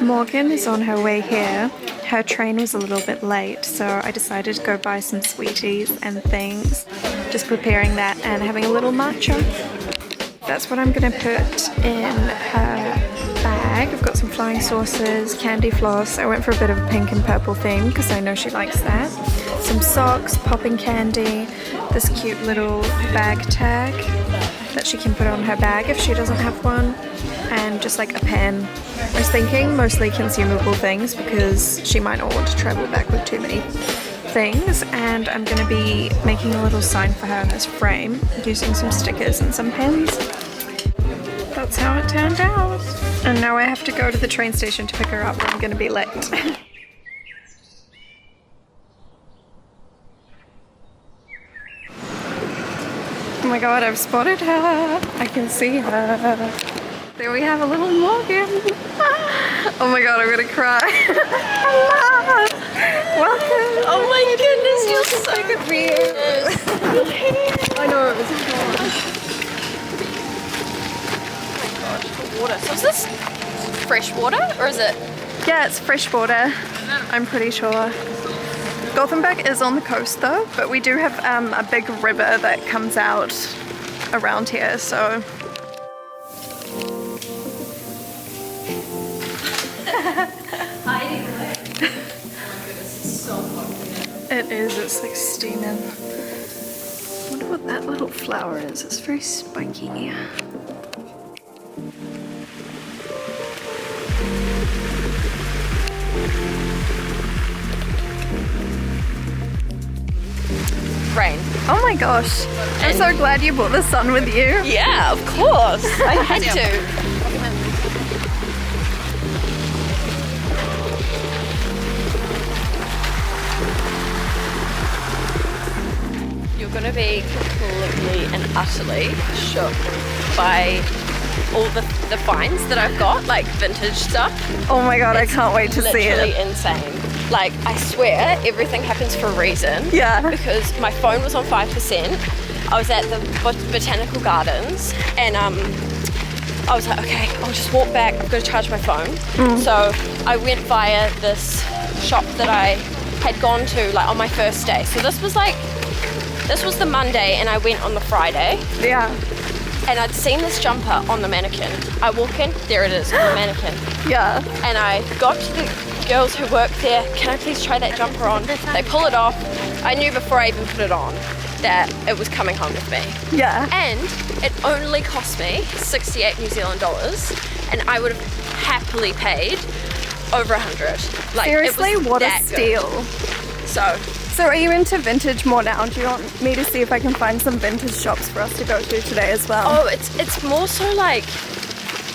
Morgan is on her way here. Her train was a little bit late, so I decided to go buy some sweeties and things. Just preparing that and having a little matcha. That's what I'm gonna put in her bag. I've got some flying saucers, candy floss. I went for a bit of a pink and purple theme because I know she likes that. Some socks, popping candy, this cute little bag tag that she can put on her bag if she doesn't have one, and just like a pen. I was thinking mostly consumable things because she might not want to travel back with too many things, and I'm going to be making a little sign for her in this frame using some stickers and some pens. That's how it turned out. And now I have to go to the train station to pick her up. I'm going to be late. Oh my god, I've spotted her. I can see her. There we have a little Morgan. Oh my god, I'm gonna cry. Hello. Welcome. Oh my goodness, you're so confused. I know, it was hard. Oh my gosh, the water. So is this fresh water or is it? Yeah, it's fresh water. I'm pretty sure. Gothenburg is on the coast though, but we do have a big river that comes out around here, so. It is, it's like steaming. I wonder what that little flower is. It's very spiky. Rain. Oh my gosh. I'm so glad you brought the sun with you. Yeah, of course. I had to. You're going to be completely and utterly shook by all the finds that I've got, like vintage stuff. Oh my god, I can't wait to see it. Literally insane. Like, I swear everything happens for a reason. Yeah. Because my phone was on 5%. I was at the botanical gardens and I was like, okay, I'll just walk back. I've got to charge my phone. So I went via this shop that I had gone to like on my first day. So this was the Monday and I went on the Friday. Yeah. And I'd seen this jumper on the mannequin. I walk in, there it is on the mannequin. Yeah. And I got to the girls who work there, can I please try that jumper on? They pull it off. I knew before I even put it on that it was coming home with me. Yeah. And it only cost me 68 New Zealand dollars, and I would have happily paid over 100. Like, seriously, what a good. steal. So are you into vintage more now? Do you want me to see if I can find some vintage shops for us to go to today as well? Oh, it's more so like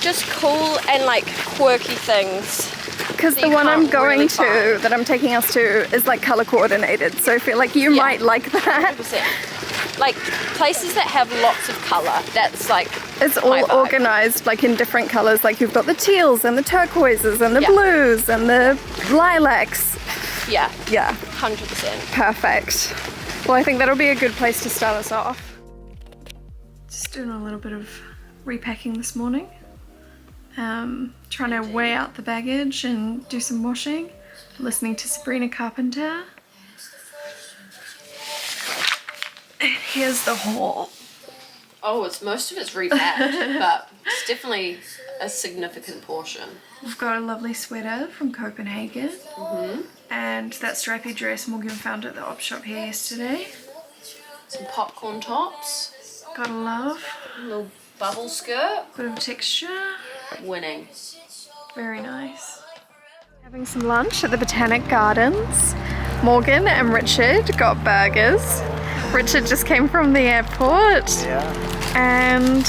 just cool and like quirky things. Because the one I'm going to, that I'm taking us to, is like color coordinated, so I feel like you might like that. 100%. Like places that have lots of color, that's like it's all organized like in different colors, like you've got the teals and the turquoises and the blues and the lilacs. Yeah. Yeah. 100%. Perfect. Well, I think that'll be a good place to start us off. Just doing a little bit of repacking this morning. Trying to weigh out the baggage and do some washing. Listening to Sabrina Carpenter. And here's the haul. Oh, most of it's repacked, but it's definitely a significant portion. We've got a lovely sweater from Copenhagen. And that stripy dress Morgan found at the op shop here yesterday. Some popcorn tops. Gotta love. A little bubble skirt. Bit of texture. Winning. Very nice. Having some lunch at the Botanic Gardens. Morgan and Richard got burgers. Richard just came from the airport. Yeah. And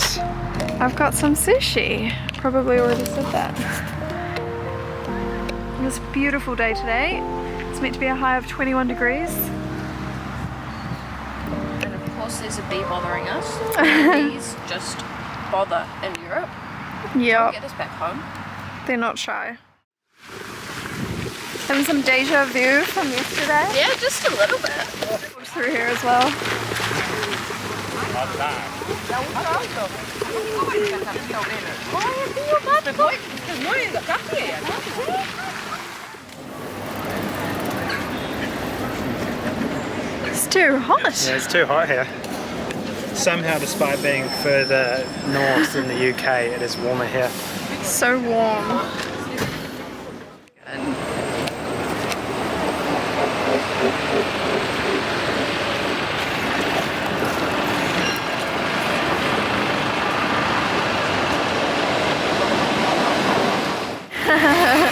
I've got some sushi. Probably already said that. It's a beautiful day today. It's meant to be a high of 21 degrees. And of course there's a bee bothering us. Bees just bother in Europe. Yeah. Get us back home. They're not shy. Having some deja vu from yesterday. Yeah, just a little bit. Through here as well. It's too hot. Yeah, it's too hot here. Somehow, despite being further north in the UK, it is warmer here. So warm.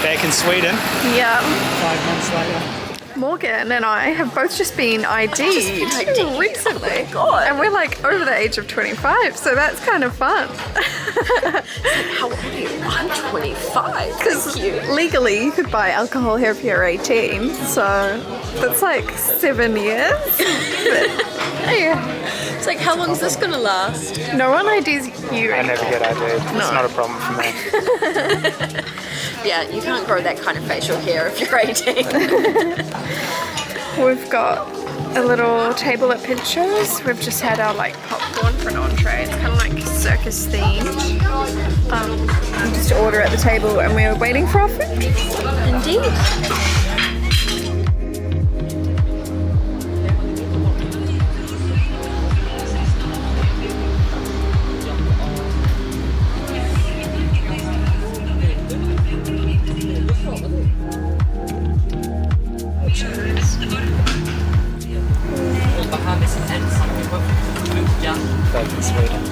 Back in Sweden, Yeah. 5 months later. Morgan and I have both just been ID'd recently. God. And we're like over the age of 25, so that's kind of fun. How old are you? I'm 25. Because legally you could buy alcohol here if you're 18, so that's like 7 years. Yeah. It's like, how long is this gonna last? No one IDs you. I never get ID'd. It's not a problem for me. Yeah, you can't grow that kind of facial hair if you're 18. We've got a little table at Pincho's. We've just had our like popcorn for an entree. It's kind of like circus themed. Just to order at the table, and we're waiting for our food. Indeed. Back in Sweden.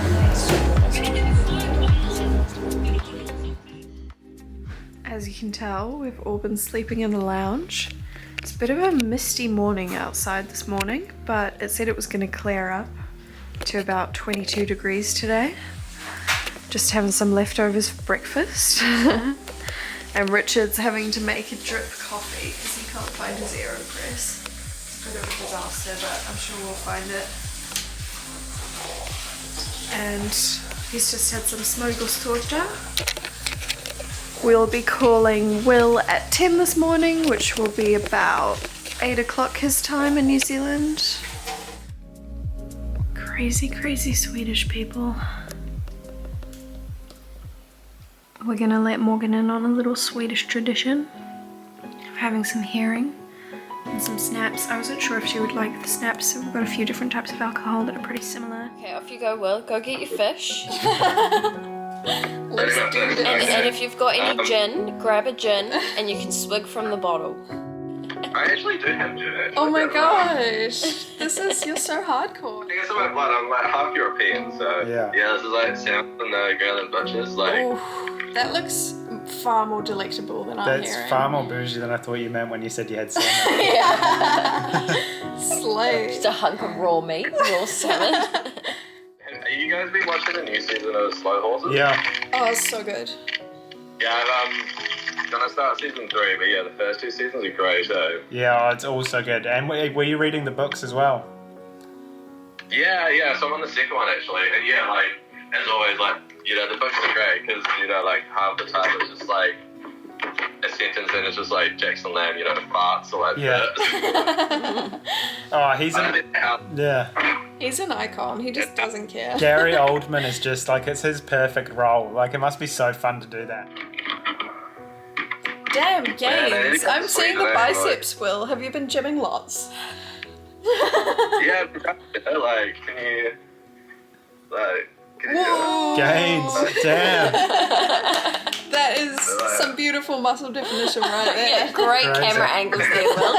As you can tell, we've all been sleeping in the lounge. It's a bit of a misty morning outside this morning, but it said it was going to clear up to about 22 degrees today. Just having some leftovers for breakfast. And Richard's having to make a drip coffee because he can't find his AeroPress. It's a bit of a disaster, but I'm sure we'll find it. And he's just had some smörgåstårta. We'll be calling Will at 10 this morning, which will be about 8 o'clock his time in New Zealand. Crazy, crazy Swedish people. We're gonna let Morgan in on a little Swedish tradition of having some herring and some snaps. I wasn't sure if she would like the snaps, so we've got a few different types of alcohol that are pretty similar. Okay, off you go, Will. Go get your fish. Let's do this. And if you've got any gin, grab a gin and you can swig from the bottle. I actually do have gin. Actually. Oh my gosh, you're so hardcore. I guess I'm blood. I'm like half European, so Yeah. this is like South and the Greenland Butchers. Like, That looks far more delectable than I'm That's hearing. far more bougie than I thought you meant when you said you had salmon. Slay. Just a hunk of raw meat, raw salmon. have you guys been watching the new season of Slow Horses? Yeah. Oh, it's so good. Yeah, I'm gonna start season 3, but yeah, the first 2 seasons are great. So Yeah, it's all so good. And were you reading the books as well? yeah. So I'm on the second one actually, and yeah, like as always, like the books are great because like half the time it's just like a sentence and it's just like Jackson Lamb, farts or like Yeah. Oh, he's yeah. He's an icon. He just doesn't care. Gary Oldman is just like, it's his perfect role. Like, it must be so fun to do that. Damn, Yeah, gains. it's I'm seeing the sweet, biceps, Will. Have you been gymming lots? yeah, like can you do it? Gains, damn. That is some beautiful muscle definition right there. Yeah, great Great. camera angles there, Will.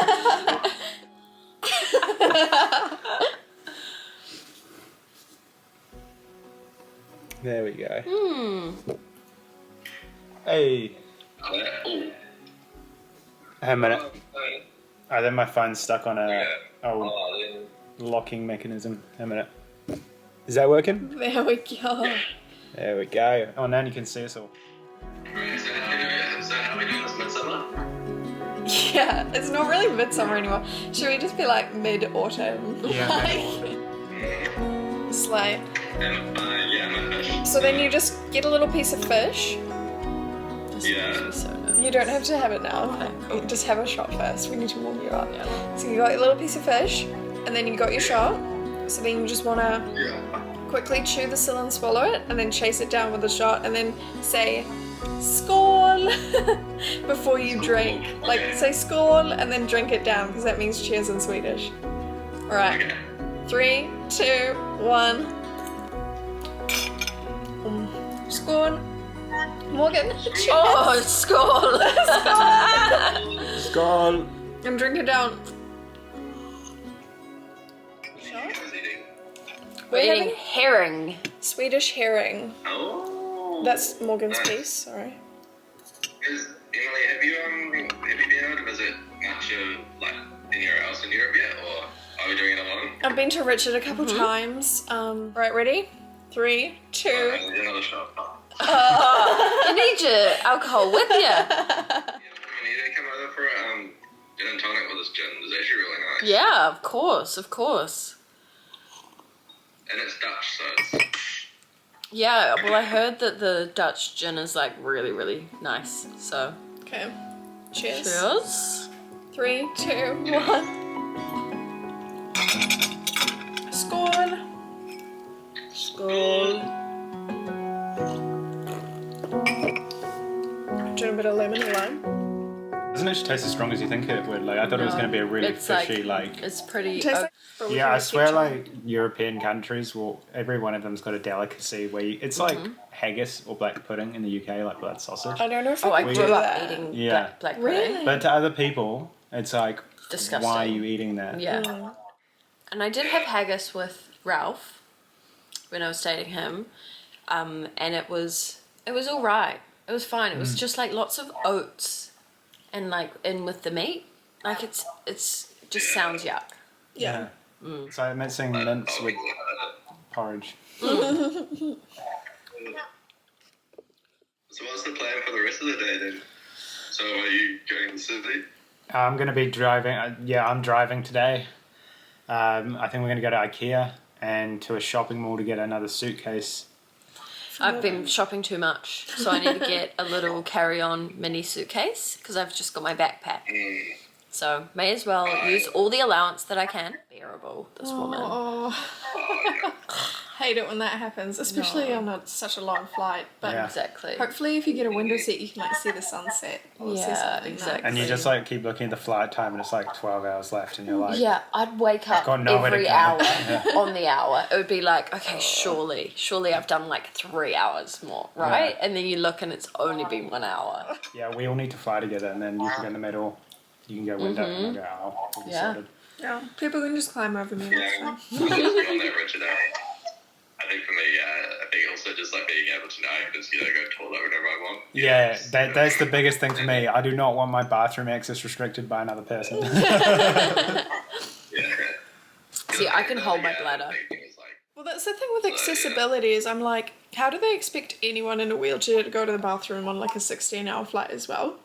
There we go. Hey. Hey, a minute. Oh, then my phone's stuck on a locking mechanism. A minute. Is that working? There we go. There we go. Oh, now you can see us all. So how are we doing this midsummer? Yeah, it's not really midsummer anymore. Should we just be like mid-autumn? Yeah. Slay. Yeah, my fish. So then you just get a little piece of fish. Yeah. You don't have to have it now. You just have a shot first. We need to warm you up. So you got your little piece of fish, and then you got your shot, So then you just want to quickly chew the sill and swallow it, and then chase it down with a shot, and then say skål before you drink. Like say skål and then drink it down, because that means cheers in Swedish. All right, 3, 2, 1. Skål. Morgan, cheers. Oh, skål! Skål! And drink it down. We're eating herring. Swedish herring. Oh. That's Morgan's piece, sorry. Emelie, have you been able to visit much of like anywhere else in Europe yet, or are we doing it alone? I've been to Richard a couple times. Right, ready? 3, 2. Another shot. You need your alcohol with you. Yeah, we need to come over for gin and tonic with this gin. It's actually really nice. Yeah, of course, of course. And it's Dutch, so it's... Yeah, well, I heard that the Dutch gin is like really, really nice. So, Okay. Cheers. cheers. 3, 2, 1. Skål. Skål. Do a bit of lemon and lime. Doesn't it taste as strong as you think it would? Like I thought it was going to be a really It's fishy, like. It's pretty. Tastes like, but we Yeah, can I make swear, ketchup. like European countries, well, every one of them's got a delicacy where it's like haggis or black pudding in the UK, like blood sausage. I don't know if I can grew do up that. eating Yeah. black Really? pudding. But to other people, it's like, Disgusting. why are you eating that? Yeah. And I did have haggis with Ralph when I was dating him, and it was all right. It was fine. It was just like lots of oats, and like in with the meat, like it's just sounds yuck. Yeah. It's like mixing mince with porridge. So what's the plan for the rest of the day then? So are you going to the city? I'm going to be driving. I'm driving today. I think we're going to go to IKEA and to a shopping mall to get another suitcase. I've been shopping too much, so I need to get a little carry-on mini suitcase because I've just got my backpack. So may as well use all the allowance that I can. Bearable, this woman. Oh. Hate it when that happens, especially on such a long flight. But Yeah. Exactly. hopefully, if you get a window seat, you can like see the sunset. Or see Yeah, something exactly. nice. And you just like keep looking at the flight time and it's like 12 hours left and you're like, Yeah, I'd wake up got nowhere to every go. hour Yeah. on the hour. It would be like, okay, surely I've done like 3 hours more, right? Yeah. And then you look and it's only been 1 hour. yeah, we all need to fly together and then you can go in the middle. You can go window and I'll go aisle. We'll be Yeah. sorted. Yeah, people can just climb over me. Yeah, That's fine. I'm just on that Richard. I think for me, I think also just like being able to know I can just go toilet whenever I want. Yeah, that's the biggest thing for me. I do not want my bathroom access restricted by another person. Yeah. See, I can hold my bladder. Well, that's the thing with accessibility is I'm like, how do they expect anyone in a wheelchair to go to the bathroom on like a 16-hour flight as well?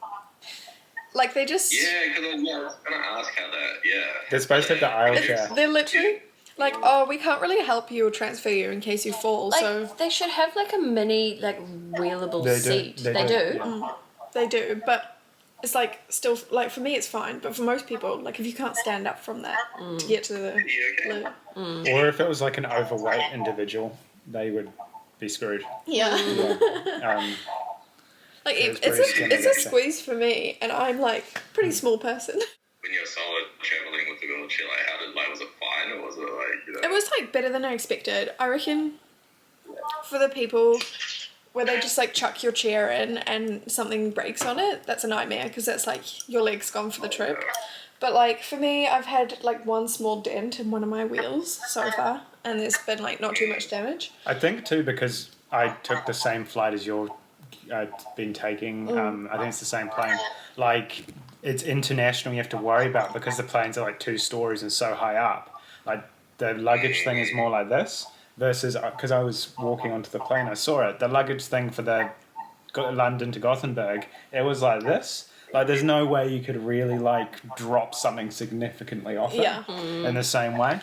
Like they just... Yeah, because I was going to ask how that, They're supposed to have the aisle chair. They're literally like, oh, we can't really help you or transfer you in case you fall, Like, so... they should have like a mini, like, wheelable They do, seat. they They do, do? yeah. They do, but it's like still like for me it's fine, but for most people, like if you can't stand up from that to get to the loo. Or if it was like an overweight individual, they would be screwed. Yeah. Yeah. Like It's it's pretty skinny, a actually. squeeze for me, and I'm like a pretty small person. When you're solo traveling with the wheelchair, was it fine or was it like, It was like better than I expected. I reckon for the people where they just like chuck your chair in and something breaks on it, that's a nightmare because that's like your leg's gone for the trip. But like for me, I've had like one small dent in one of my wheels so far, and there's been like not too much damage. I think too because I took the same flight as you've been taking. I think it's the same plane. Like it's international. You have to worry about because the planes are like 2 stories and so high up. Like the luggage thing is more like this versus because I was walking onto the plane, I saw it. The luggage thing for the London to Gothenburg, it was like this. Like there's no way you could really like drop something significantly off it Yeah. in the same way.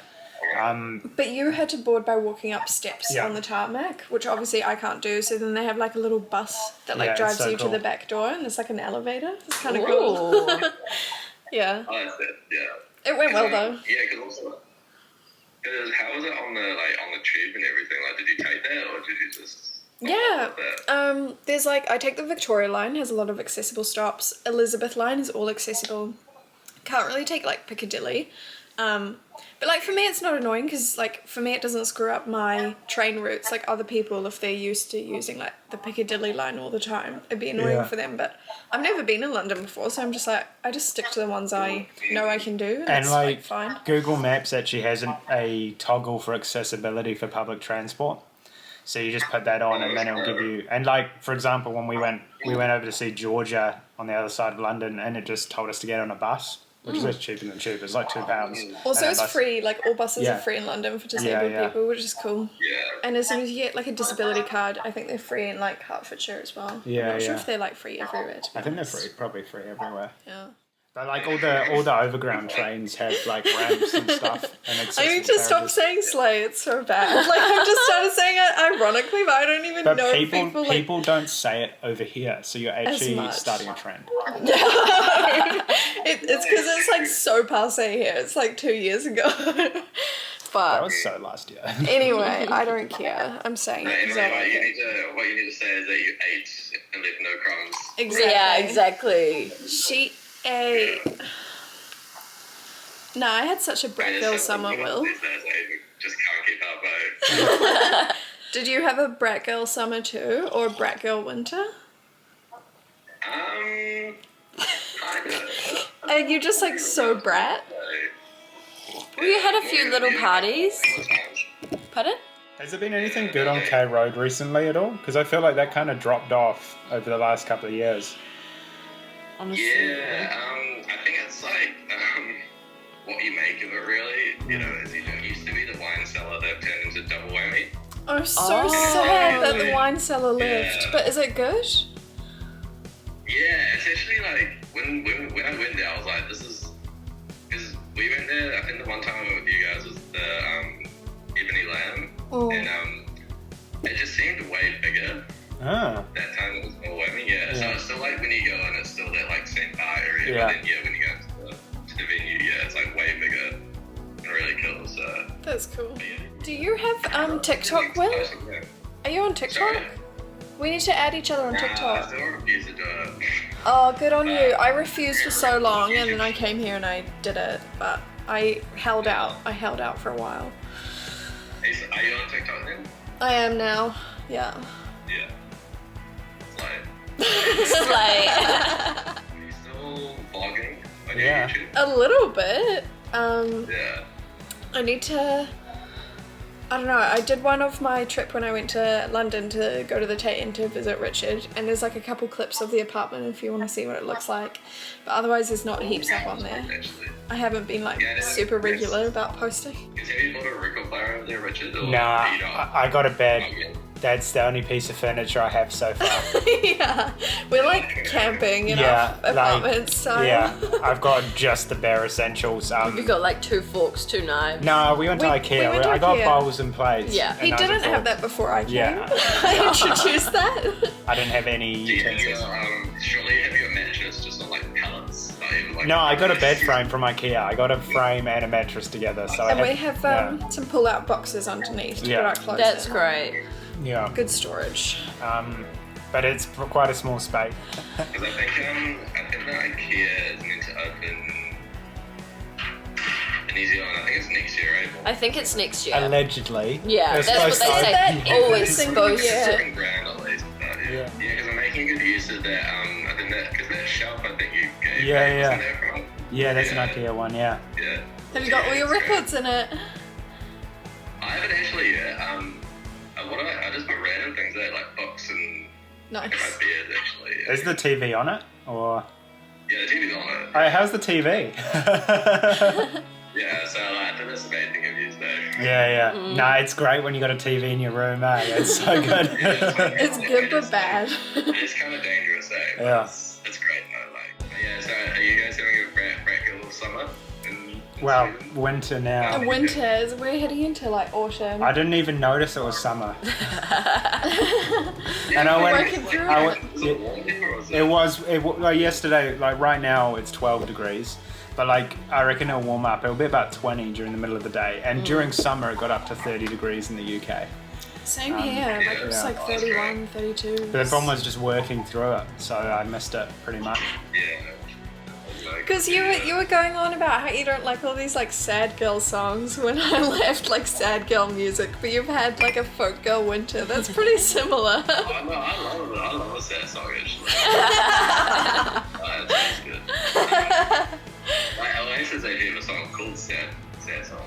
But you had to board by walking up steps Yeah. on the tarmac, which obviously I can't do. So then they have like a little bus that like Yeah, it's drives so you cool. to the back door, and it's like an elevator. It's kind of cool. Ooh. Yeah, I like that, yeah. it went well though. Yeah, because also Because how was it on the tube and everything? Like, did you take that or did you just? Yeah. That? There's like, I take the Victoria line, has a lot of accessible stops. Elizabeth line is all accessible. Can't really take like Piccadilly. But like for me it's not annoying because like for me it doesn't screw up my train routes like other people if they're used to using like the Piccadilly line all the time. It'd be annoying for them, but I've never been in London before, so I'm just like, I just stick to the ones I know I can do and it's like fine. Google Maps actually has a toggle for accessibility for public transport. So you just put that on and then it'll give you, and like for example when we went over to see Georgia on the other side of London and it just told us to get on a bus. Which is cheaper than cheap. It's like £2. Also, it's free. Like all buses are free in London for disabled people, which is cool. Yeah. And as soon as you get like a disability card, I think they're free in like Hertfordshire as well. Yeah, I'm not sure if they're like free everywhere. I think they're free, probably free everywhere. Yeah. But like all the overground trains have like ramps and stuff. And I need to stop saying slay. It's so bad. Like I've just started saying it ironically, but I don't even know if people don't say it over here, so you're actually starting a trend. It's because it's like so passe here. It's like 2 years ago. But that was so last year. Anyway, I don't care. I'm saying it because I like it. What you need to say is that you ate and left no crumbs. Exactly. Yeah, exactly. She ate. No, I had such a brat girl summer, Will. Just can't keep up, Did you have a brat girl summer too, or a brat girl winter? Kind of. Are you just like so brat? We had a few little parties. Pardon? Has there been anything good on K Road recently at all? Because I feel like that kind of dropped off over the last couple of years. Honestly. Yeah, I think it's like what you make of it, really. You know, as you used to be the wine cellar that turned into double whammy. I'm so sad that the wine cellar left. But is it good? Yeah, it's actually like when I went there, I was like, this is because we went there. I think the one time I went with you guys was the Ebony Lamb, and it just seemed way bigger. Ah. That time it was more whammy, So it's still like when you go and it's still that like same bar area, but then when you go to the venue, it's like way bigger and really cool. So that's cool. Yeah. Do you have TikTok, Will? Are you on TikTok? Sorry? We need to add each other on TikTok. I still refuse to do it. Oh, good on you. I refused for so long and then I came here and I did it, but I held out. I held out for a while. Are you on TikTok then? I am now. Yeah. Yeah. Slay. Are you still vlogging on your YouTube? A little bit. Yeah. I need to. I don't know. I did one of my trip when I went to London to go to the Tate Inn to visit Richard, and there's like a couple clips of the apartment if you want to see what it looks like. But otherwise, there's not heaps up on there. Actually. I haven't been like super regular about posting. Have you bought a record player over there, Richard? Or Nah, you not? I got a bed. That's the only piece of furniture I have so far. Yeah, we're like camping in our apartment style. Yeah, I've got just the bare essentials. We got like 2 forks, 2 knives. No, we went to IKEA. I got bowls and plates. Yeah. He didn't have that before I came. Yeah. I introduced that. I didn't have any utensils. Surely have your mattress just on like pallets? No, I got a bed frame from IKEA. I got a frame and a mattress together. So and we have some pull-out boxes underneath to put our clothes That's in. great. Yeah. Good storage. But it's quite a small space. Because I think that IKEA is meant to open in New Zealand. I think it's next year, right? I think it's next year. Allegedly. Yeah, that's what they say. Always supposed to. Grand at least. Yeah, because I'm making good use of that. I think that because that shelf I think you gave. Yeah, that's an IKEA one. Yeah. Yeah. Have you got all your records in it? I haven't actually yet. I just put random things there like books and Nice. my beard actually. Yeah. Is the TV on it or? Yeah, the TV's on it. Alright, how's the TV? Yeah, so I think that's the main thing I've used there. Yeah. No, it's great when you got a TV in your room, eh? It's so good. It's good but bad. It's kind of dangerous, eh? Yeah. It's great though. Yeah. So are you guys having a break a little summer? Well, winter now. The winters, we're heading into like autumn. I didn't even notice it was summer. And Working through it. Was it warm there, or was yesterday, like right now it's 12 degrees. But like, I reckon it'll warm up. It'll be about 20 during the middle of the day. And during summer, it got up to 30 degrees in the UK. Same here, like it was like 31, 32. But the problem was just working through it, so I missed it pretty much. Yeah. Because you were going on about how you don't like all these like sad girl songs when I left, like sad girl music, but you've had like a folk girl winter. That's pretty similar. Oh, no, I love a sad song actually. That sounds good. Like Oasis actually have a song called Sad Song.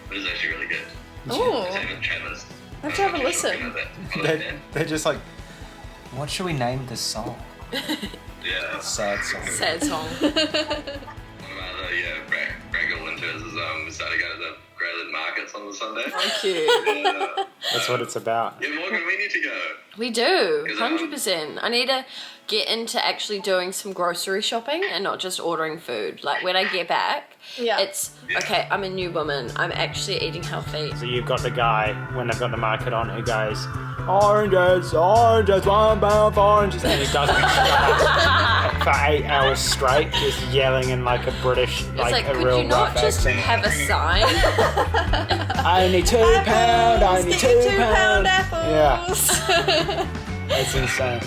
But it's actually really good. Oh. It's even Travis. I have to have a listen. They're just like, what should we name this song? Yeah. Sad song. Sad song. One of my other Braggle Winters is we started going to the Greyland markets on the Sunday. Thank you. Yeah. That's what it's about. Yeah, Morgan, we need to go. We do, 100%. I need to get into actually doing some grocery shopping and not just ordering food. Like when I get back, it's, okay, I'm a new woman. I'm actually eating healthy. So you've got the guy, when they've got the market on, who goes, oranges, £1 for oranges. And he does it for 8 hours straight, just yelling in like a British, like a could real you not rough just accent. have a sign? I need £2, I need £2. apples. Yeah. It's insane.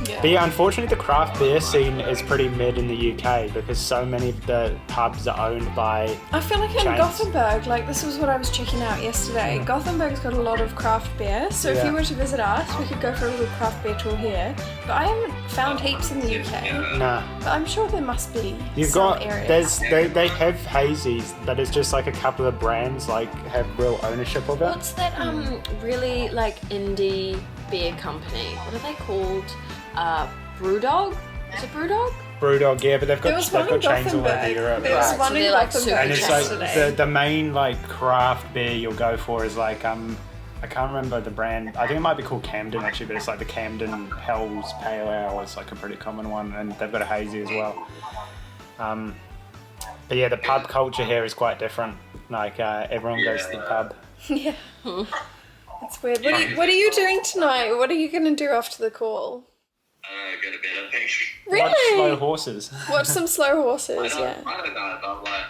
Yeah. But yeah, unfortunately the craft beer scene is pretty mid in the UK because so many of the pubs are owned by I feel like in chains. Gothenburg, like this was what I was checking out yesterday. Gothenburg's got a lot of craft beer, so if you were to visit us, we could go for a little craft beer tour here. But I haven't found heaps in the UK. Nah. But I'm sure there must be You've some got areas. they have hazies, but it's just like a couple of brands like have real ownership of it. What's that really like indie beer company? What are they called? Brewdog? Is it Brewdog? Brewdog, yeah, but they've There got, was they've one in got chains all over Gothenburg. Europe. There was Right, one so in they're, like, Gothenburg super And it's yesterday. like the main like craft beer you'll go for is like I can't remember the brand. I think it might be called Camden actually, but it's like the Camden Hell's Pale Ale. It's like a pretty common one, and they've got a hazy as well. But yeah, the pub culture here is quite different. Like everyone goes to the pub. Yeah. It's weird. What are you doing tonight? What are you going to do after the call? Go to bed, I think. Watch slow Really? horses. Watch some slow horses, I don't yeah. know. I'm like,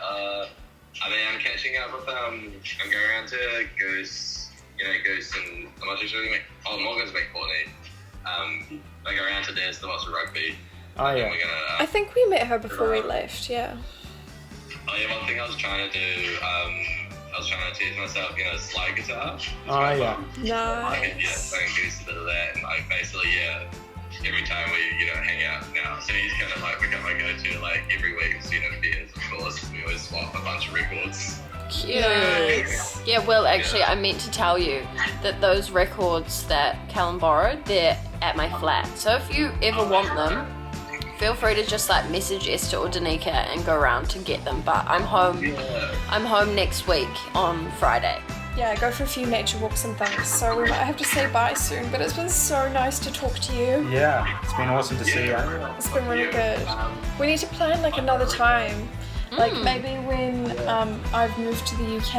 I'm catching up with I'm going around to Goose, and I'm not too sure Morgan's make Courtney. I go around to dance to watch rugby. Oh yeah. And we're gonna. I think we met her before we left, yeah. Oh yeah, one thing I was trying to do. I was trying to teach myself, slide guitar. Oh yeah. Nice. I can Goose a bit of that, and like basically, every time we, hang out now. So he's kind of like become my go-to, like every week of student beers, of course. We always swap a bunch of records. Cute. Nice. Yeah, well, actually, I meant to tell you that those records that Callum borrowed, they're at my flat. So if you ever want them, feel free to just like message Esther or Danica and go around to get them. But I'm home. I'm home next week on Friday. Yeah, go for a few nature walks and things. So we might have to say bye soon, but it's been so nice to talk to you. Yeah, it's been awesome to see you. It's been really good. We need to plan like another time. Like maybe when I've moved to the UK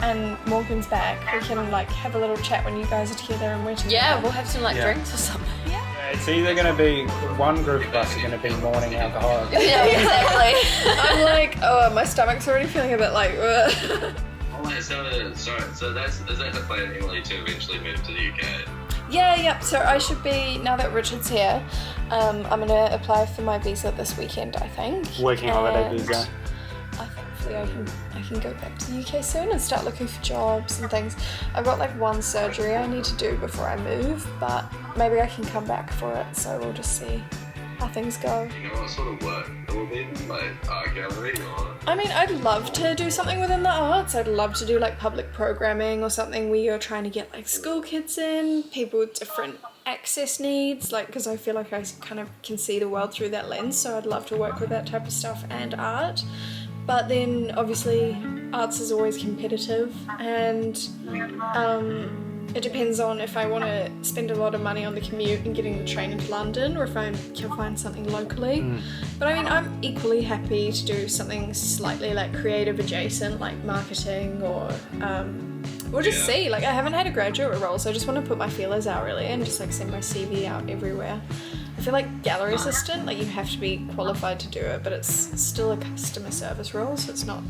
and Morgan's back, we can like have a little chat when you guys are together and we're together. Yeah, we'll have some like Yeah. drinks or something. Yeah, it's either going to be one group of us are going to be morning alcoholics. Yeah, exactly. I'm like, oh, my stomach's already feeling a bit like, ugh. So is that the plan, Emelie, to eventually move to the UK? Yeah. So I should be, now that Richard's here, I'm going to apply for my visa this weekend, I think. Working holiday And visa. Hopefully I can go back to the UK soon and start looking for jobs and things. I've got like one surgery I need to do before I move, but maybe I can come back for it, so we'll just see how things go. You know what sort of work it will be? Like art gallery or? I mean, I'd love to do something within the arts. I'd love to do like public programming or something where you're trying to get like school kids in, people with different access needs, like because I feel like I kind of can see the world through that lens, so I'd love to work with that type of stuff and art. But then obviously arts is always competitive, and it depends on if I want to spend a lot of money on the commute and getting the train into London, or if I can find something locally. But I mean, I'm equally happy to do something slightly like creative adjacent, like marketing or we'll just see. Like, I haven't had a graduate role, so I just want to put my feelers out really and just like send my CV out everywhere. I feel like gallery assistant, like you have to be qualified to do it, but it's still a customer service role, so it's not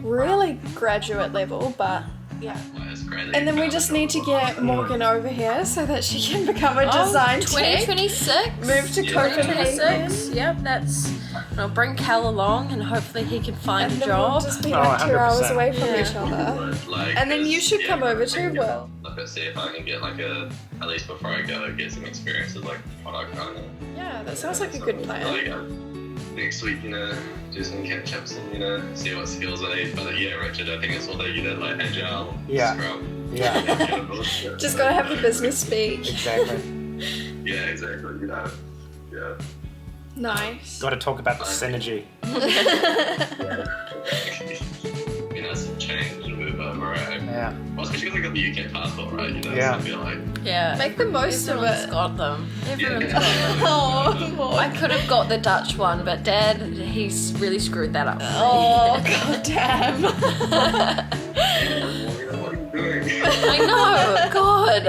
really graduate level, but yeah. And then we just need to get Morgan over here so that she can become a design tech. 2026. Move to Copenhagen. Yep, that's. I'll bring Cal along and hopefully he can find And a then we'll job. just be like 2 hours away from each other. Like, And then you should come over too, Will. Like I see if I can get like at least before I go, get some experience with like product running. Yeah, that sounds like a good plan. Next week, do some catch-ups and, see what skills I need. But yeah, Richard, I think it's all that you did, like agile, Scrum. Yeah. Just gotta have the business speak. Exactly. Yeah, exactly. Yeah. Nice. Got to talk about the synergy. Some change and move over, right? Yeah. Well, especially because I got the UK passport, right? Yeah. So I feel like... Yeah. Make the most of Everyone's it. got them. Everyone's Yeah. got them. Oh, I could have got the Dutch one, but Dad, he's really screwed that up for me. oh, god damn. What are you doing? I know, God.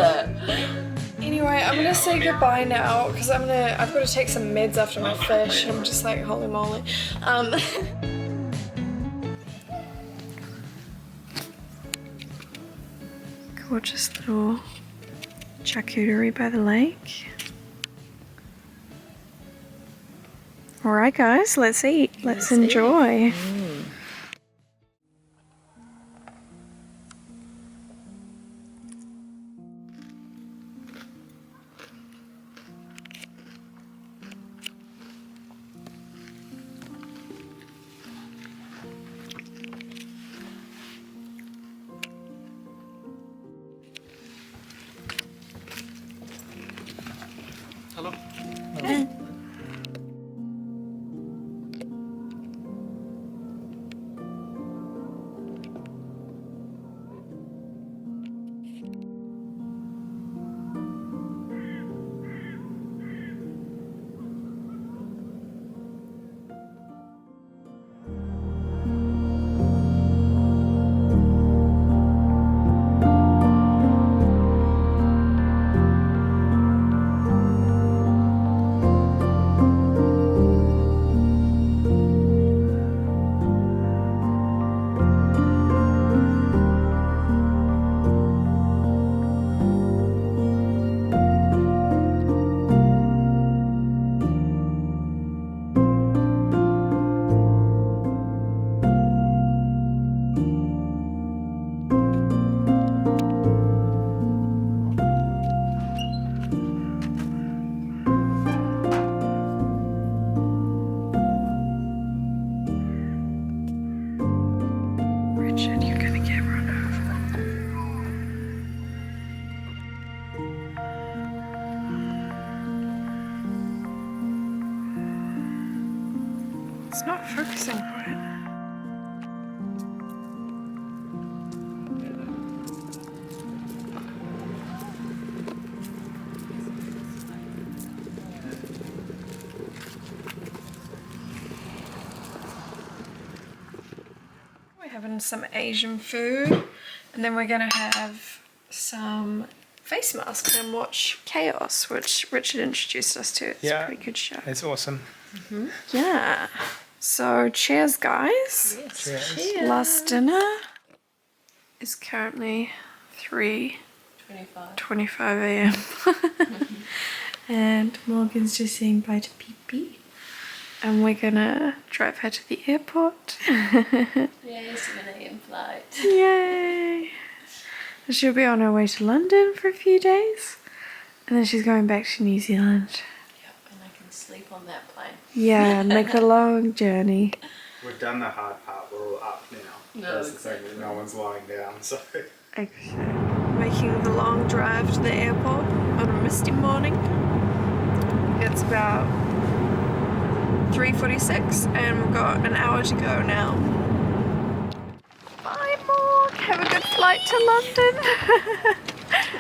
Anyway, I'm gonna say goodbye now because I've got to take some meds after my fish. I'm just like, holy moly. Gorgeous little charcuterie by the lake. Alright guys, let's eat. Let's enjoy. Richard, you're gonna get run over. It's not focusing right. We're having some Asian food and then we're gonna have some face masks and watch Chaos, which Richard introduced us to. It's a pretty good show. It's awesome. Yeah. So cheers guys. Cheers. Last dinner is currently 3:25 a.m. and Morgan's just saying bye to Pee-Pee. And we're gonna drive her to the airport. Yes, 7 a.m. flight. Yay! She'll be on her way to London for a few days. And then she's going back to New Zealand. Yep, and I can sleep on that plane. Yeah, make a long journey. We've done the hard part. We're all up now. No, That's the thing. No one's lying down. So. Making the long drive to the airport on a misty morning. It's about 3:46 and we've got an hour to go now. Bye Morg, have a good flight to London.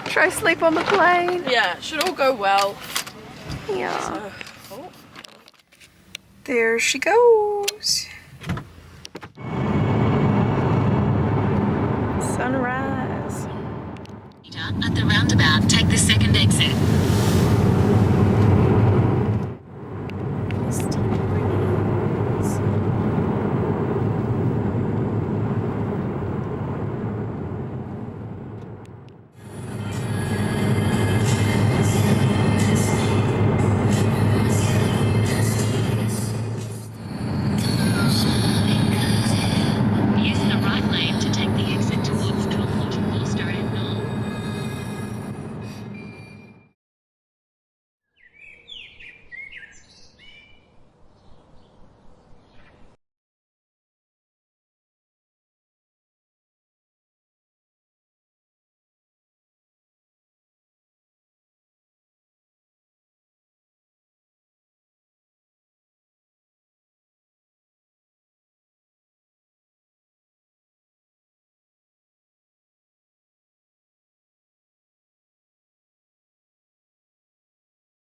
Try sleep on the plane. Yeah, should all go well. Yeah. There she goes. Sunrise. At the roundabout, take the second exit.